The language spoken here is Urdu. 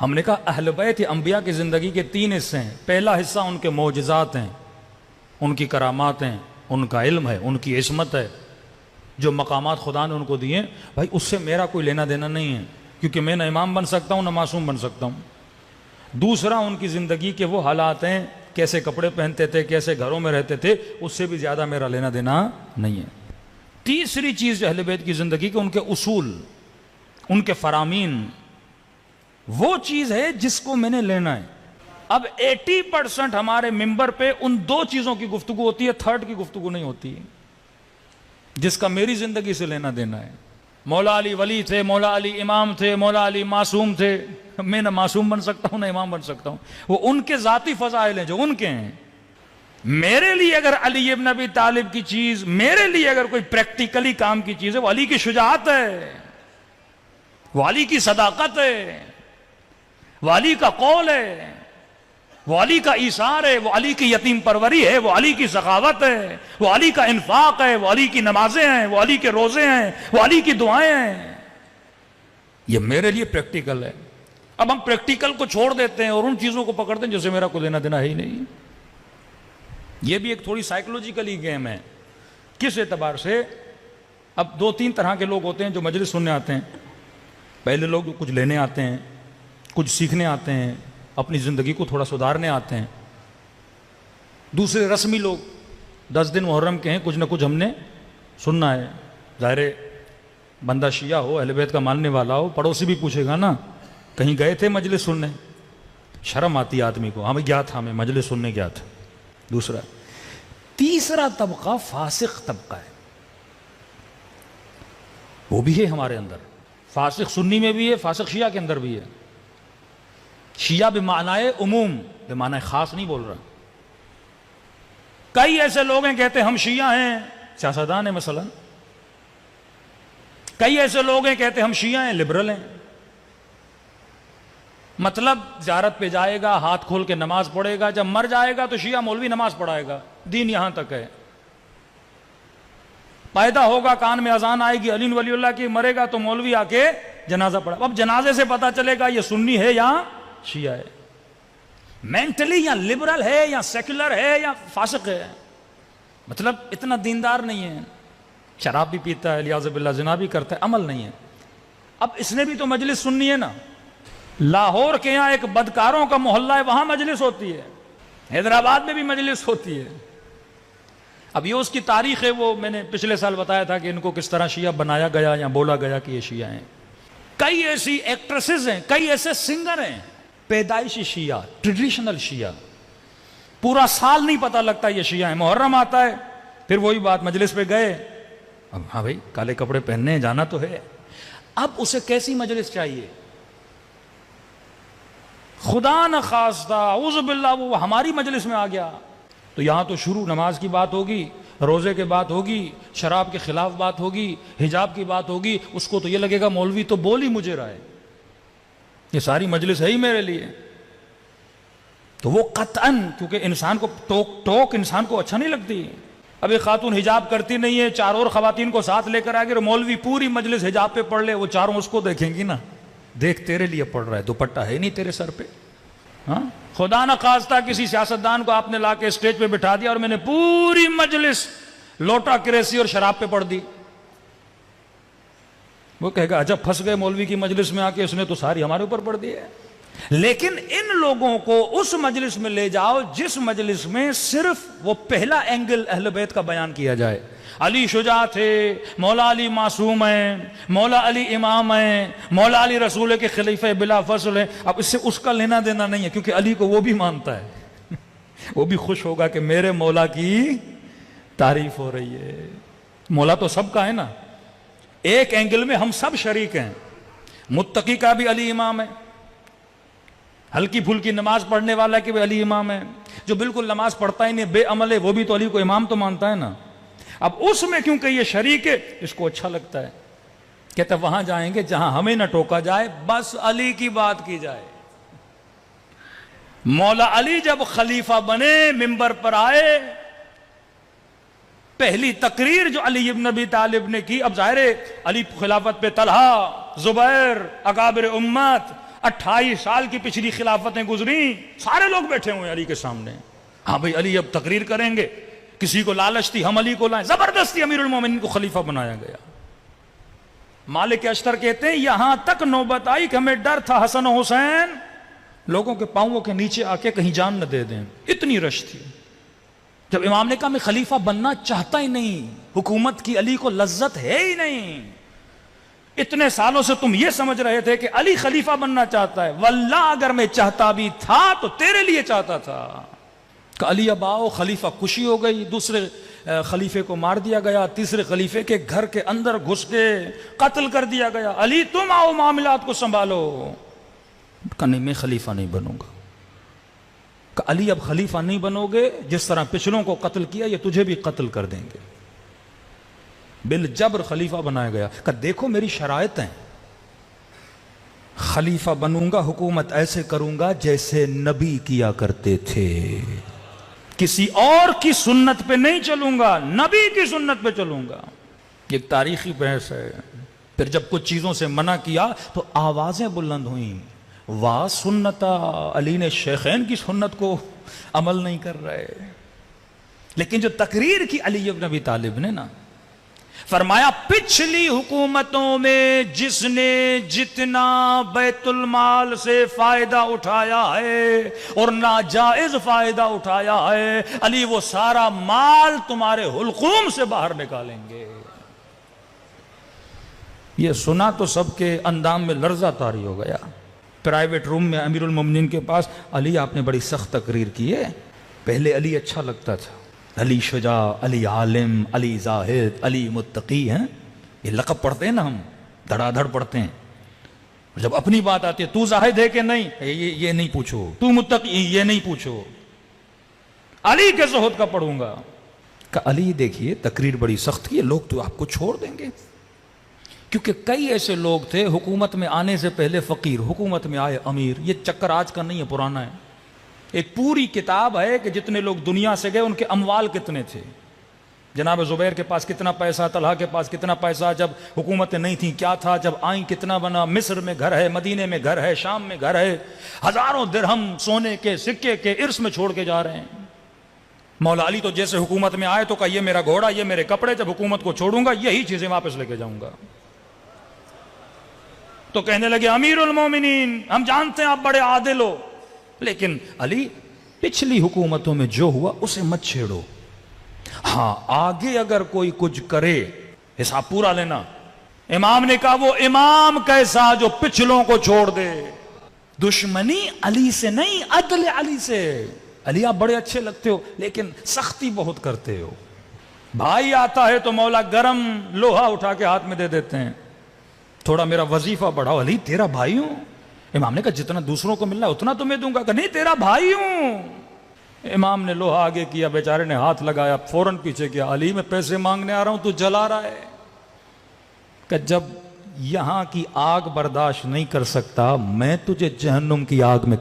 ہم نے کہا اہل بیت انبیاء کی زندگی کے 3 حصے ہیں. پہلا حصہ ان کے معجزات ہیں، ان کی کرامات ہیں، ان کا علم ہے، ان کی عصمت ہے، جو مقامات خدا نے ان کو دیے. بھائی اس سے میرا کوئی لینا دینا نہیں ہے، کیونکہ میں نہ امام بن سکتا ہوں نہ معصوم بن سکتا ہوں. دوسرا ان کی زندگی کے وہ حالات ہیں، کیسے کپڑے پہنتے تھے، کیسے گھروں میں رہتے تھے، اس سے بھی زیادہ میرا لینا دینا نہیں ہے. تیسری چیز اہل بیت کی زندگی کے ان کے اصول، ان کے فرامین، وہ چیز ہے جس کو میں نے لینا ہے. اب 80% ہمارے ممبر پہ ان 2 چیزوں کی گفتگو ہوتی ہے، تھرڈ کی گفتگو نہیں ہوتی ہے، جس کا میری زندگی سے لینا دینا ہے. مولا علی ولی تھے، مولا علی امام تھے، مولا علی معصوم تھے. میں نہ معصوم بن سکتا ہوں نہ امام بن سکتا ہوں. وہ ان کے ذاتی فضائل ہیں جو ان کے ہیں. میرے لیے اگر علی ابن ابی طالب کی چیز، میرے لیے اگر کوئی پریکٹیکلی کام کی چیز ہے، وہ علی کی شجاعت ہے، وہ علی کی صداقت ہے، وہ علی کا قول ہے، وہ علی کا ایثار ہے، وہ علی کی یتیم پروری ہے، وہ علی کی سخاوت ہے، وہ علی کا انفاق ہے، وہ علی کی نمازیں ہیں، وہ علی کے روزے ہیں، وہ علی کی دعائیں ہیں. یہ میرے لیے پریکٹیکل ہے. اب ہم پریکٹیکل کو چھوڑ دیتے ہیں اور ان چیزوں کو پکڑتے ہیں جسے میرا کوئی لینا دینا ہے ہی نہیں. یہ بھی ایک تھوڑی سائیکولوجیکلی گیم ہے. کس اعتبار سے؟ اب 2-3 طرح کے لوگ ہوتے ہیں جو مجلس سننے آتے ہیں. پہلے لوگ کچھ لینے آتے ہیں، کچھ سیکھنے آتے ہیں، اپنی زندگی کو تھوڑا سدھارنے آتے ہیں. دوسرے رسمی لوگ 10 دن محرم کے ہیں، کچھ نہ کچھ ہم نے سننا ہے. ظاہر بندہ شیعہ ہو، اہل بیت کا ماننے والا ہو، پڑوسی بھی پوچھے گا نا کہیں گئے تھے مجلس سننے؟ شرم آتی ہے آدمی کو، ہمیں گیا تھا، ہمیں مجلس سننے گیا تھا. دوسرا. تیسرا طبقہ فاسق طبقہ ہے، وہ بھی ہے ہمارے اندر. فاسق سنی میں بھی ہے، فاسق شیعہ کے اندر بھی ہے. شیعہ بمعنی عموم، بمعنی خاص نہیں بول رہا. کئی ایسے لوگ ہیں کہتے ہیں ہم شیعہ ہیں، سیاستدان ہیں مثلا. کئی ایسے لوگ ہیں کہتے ہیں ہم شیعہ ہیں، لبرل ہیں. مطلب زیارت پہ جائے گا، ہاتھ کھول کے نماز پڑھے گا، جب مر جائے گا تو شیعہ مولوی نماز پڑھائے گا. دین یہاں تک ہے. پیدا ہوگا کان میں اذان آئے گی علی ولی اللہ کی، مرے گا تو مولوی آ کے جنازہ پڑھا. اب جنازے سے پتا چلے گا یہ سنی ہے یا شیعہ ہے، مینٹلی یا لبرل ہے یا سیکولر ہے یا فاسق ہے. مطلب اتنا دیندار نہیں ہے، شراب بھی پیتا ہے، لیاذ باللہ زنا بھی کرتا ہے، عمل نہیں ہے. اب اس نے بھی تو مجلس سننی ہے نا. لاہور کے یہاں ایک بدکاروں کا محلہ ہے، وہاں مجلس ہوتی ہے. حیدرآباد میں بھی مجلس ہوتی ہے. اب یہ اس کی تاریخ ہے، وہ میں نے پچھلے سال بتایا تھا کہ ان کو کس طرح شیعہ بنایا گیا یا بولا گیا کہ یہ شیعہ ہیں. کئی ایسی ایکٹریسز ہیں، کئی ایسے سنگر ہیں پیدائشی شیعہ، ٹریڈیشنل شیعہ، پورا سال نہیں پتہ لگتا یہ شیعہ ہیں. محرم آتا ہے پھر وہی بات، مجلس پہ گئے، اب ہاں بھائی کالے کپڑے پہننے جانا تو ہے. اب اسے کیسی مجلس چاہیے؟ خدا نہ خواستہ اعوذ باللہ وہ ہماری مجلس میں آ گیا تو یہاں تو شروع نماز کی بات ہوگی، روزے کی بات ہوگی، شراب کے خلاف بات ہوگی، حجاب کی بات ہوگی. اس کو تو یہ لگے گا مولوی تو بول ہی مجھے رہا ہے، یہ ساری مجلس ہے ہی میرے لیے. تو وہ قطعاً، کیونکہ انسان کو ٹوک انسان کو اچھا نہیں لگتی. اب ایک خاتون حجاب کرتی نہیں ہے، 4 اور خواتین کو ساتھ لے کر آ گئے اور مولوی پوری مجلس حجاب پہ پڑھ لے، وہ چاروں اس کو دیکھیں گی نا، دیکھ تیرے لیے پڑھ رہا ہے، دوپٹہ ہے نہیں تیرے سر پہ. ہاں خدا نہ خواستہ کسی سیاستدان کو آپ نے لا کے اسٹیج پہ بٹھا دیا اور میں نے پوری مجلس لوٹا کریسی اور شراب پہ پڑھ دی. وہ کہے گا عجب پھنس گئے مولوی کی مجلس میں آ کے، اس نے تو ساری ہمارے اوپر پڑھ دی ہے. لیکن ان لوگوں کو اس مجلس میں لے جاؤ جس مجلس میں صرف وہ پہلا اینگل اہل بیت کا بیان کیا جائے. علی شجاع تھے، مولا علی معصوم ہیں، مولا علی امام ہیں، مولا علی رسول کے خلیفہ بلا فصل ہیں. اب اس سے اس کا لینا دینا نہیں ہے، کیونکہ علی کو وہ بھی مانتا ہے وہ بھی خوش ہوگا کہ میرے مولا کی تعریف ہو رہی ہے. مولا تو سب کا ہے نا. ایک اینگل میں ہم سب شریک ہیں. متقی کا بھی علی امام ہے، ہلکی پھلکی نماز پڑھنے والا کے بھی علی امام ہے، جو بالکل نماز پڑھتا ہی نہیں بے عمل ہے وہ بھی تو علی کو امام تو مانتا ہے نا. اب اس میں کیونکہ یہ شریک ہے اس کو اچھا لگتا ہے، کہتا ہے وہاں جائیں گے جہاں ہمیں نہ ٹوکا جائے، بس علی کی بات کی جائے. مولا علی جب خلیفہ بنے، ممبر پر آئے، پہلی تقریر جو علی ابن ابی طالب نے کی، اب ظاہر ہے علی خلافت پہ طلحہ، زبیر، اکابر امت، 28 سال کی پچھلی خلافتیں گزری، سارے لوگ بیٹھے ہوئے علی کے سامنے. ہاں بھائی علی اب تقریر کریں گے. کسی کو لالچ تھی ہم علی کو لائیں، زبردستی امیر المومنین کو خلیفہ بنایا گیا. مالک اشتر کہتے ہیں یہاں تک نوبت آئی کہ ہمیں ڈر تھا حسن و حسین لوگوں کے پاؤں کے نیچے آ کے کہیں جان نہ دے دیں، اتنی رش تھی. جب امام نے کہا میں خلیفہ بننا چاہتا ہی نہیں، حکومت کی علی کو لذت ہے ہی نہیں. اتنے سالوں سے تم یہ سمجھ رہے تھے کہ علی خلیفہ بننا چاہتا ہے، واللہ اگر میں چاہتا بھی تھا تو تیرے لیے چاہتا تھا. کہ علی اب آؤ، خلیفہ خوشی ہو گئی. دوسرے خلیفے کو مار دیا گیا، تیسرے خلیفے کے گھر کے اندر گھس کے قتل کر دیا گیا. علی تم آؤ معاملات کو سنبھالو. کہ نہیں میں خلیفہ نہیں بنوں گا. کہ علی اب خلیفہ نہیں بنو گے، جس طرح پچھلوں کو قتل کیا یہ تجھے بھی قتل کر دیں گے. بالجبر خلیفہ بنایا گیا. کہ دیکھو میری شرائط ہیں، خلیفہ بنوں گا، حکومت ایسے کروں گا جیسے نبی کیا کرتے تھے، کسی اور کی سنت پہ نہیں چلوں گا، نبی کی سنت پہ چلوں گا. یہ ایک تاریخی بحث ہے. پھر جب کچھ چیزوں سے منع کیا تو آوازیں بلند ہوئیں، واہ سنتا، علی نے شیخین کی سنت کو عمل نہیں کر رہے. لیکن جو تقریر کی علی ابن ابی طالب نے نا، فرمایا پچھلی حکومتوں میں جس نے جتنا بیت المال سے فائدہ اٹھایا ہے اور ناجائز فائدہ اٹھایا ہے، علی وہ سارا مال تمہارے حلقوم سے باہر نکالیں گے. یہ سنا تو سب کے اندام میں لرزہ طاری ہو گیا. پرائیویٹ روم میں امیر المومنین کے پاس، علی آپ نے بڑی سخت تقریر کی ہے. پہلے علی اچھا لگتا تھا، علی شجاع، علی عالم، علی زاہد، علی متقی ہیں. یہ لقب پڑھتے ہیں نا ہم، دھڑا دھڑ پڑھتے ہیں. جب اپنی بات آتی ہے، تو زاہد ہے کہ نہیں، یہ نہیں پوچھو. تو متقی، یہ نہیں پوچھو. علی کے زہد کا پڑھوں گا. کہ علی دیکھیے تقریر بڑی سخت کی ہے، لوگ تو آپ کو چھوڑ دیں گے. کیونکہ کئی ایسے لوگ تھے حکومت میں آنے سے پہلے فقیر، حکومت میں آئے امیر. یہ چکر آج کا نہیں ہے، پرانا ہے. ایک پوری کتاب ہے کہ جتنے لوگ دنیا سے گئے ان کے اموال کتنے تھے. جناب زبیر کے پاس کتنا پیسہ، طلحہ کے پاس کتنا پیسہ، جب حکومتیں نہیں تھیں کیا تھا، جب آئیں کتنا بنا. مصر میں گھر ہے، مدینے میں گھر ہے، شام میں گھر ہے. ہزاروں درہم سونے کے سکے کے ارث میں چھوڑ کے جا رہے ہیں. مولا علی تو جیسے حکومت میں آئے تو کہا یہ میرا گھوڑا، یہ میرے کپڑے، جب حکومت کو چھوڑوں گا یہی چیزیں واپس لے کے جاؤں گا. تو کہنے لگے امیر المومنین ہم جانتے ہیں آپ بڑے عادل ہو، لیکن علی پچھلی حکومتوں میں جو ہوا اسے مت چھیڑو. ہاں آگے اگر کوئی کچھ کرے حساب پورا لینا. امام نے کہا وہ امام کیسا جو پچھلوں کو چھوڑ دے. دشمنی علی سے نہیں، عدل علی سے. علی آپ بڑے اچھے لگتے ہو لیکن سختی بہت کرتے ہو. بھائی آتا ہے تو مولا گرم لوہا اٹھا کے ہاتھ میں دے دیتے ہیں، تھوڑا میرا وظیفہ بڑھاؤ. علی تیرا بھائی ہوں. امام نے کہا جتنا دوسروں کو ملنا ہے اتنا تمہیں دوں گا. کہ نہیں تیرا بھائی ہوں. امام نے لوہا آگے کیا، بیچارے نے ہاتھ لگایا، فوراً پیچھے کیا. علی میں پیسے مانگنے آ رہا ہوں، تو جلا رہا ہے. کہ جب یہاں کی آگ برداشت نہیں کر سکتا میں تجھے جہنم کی آگ میں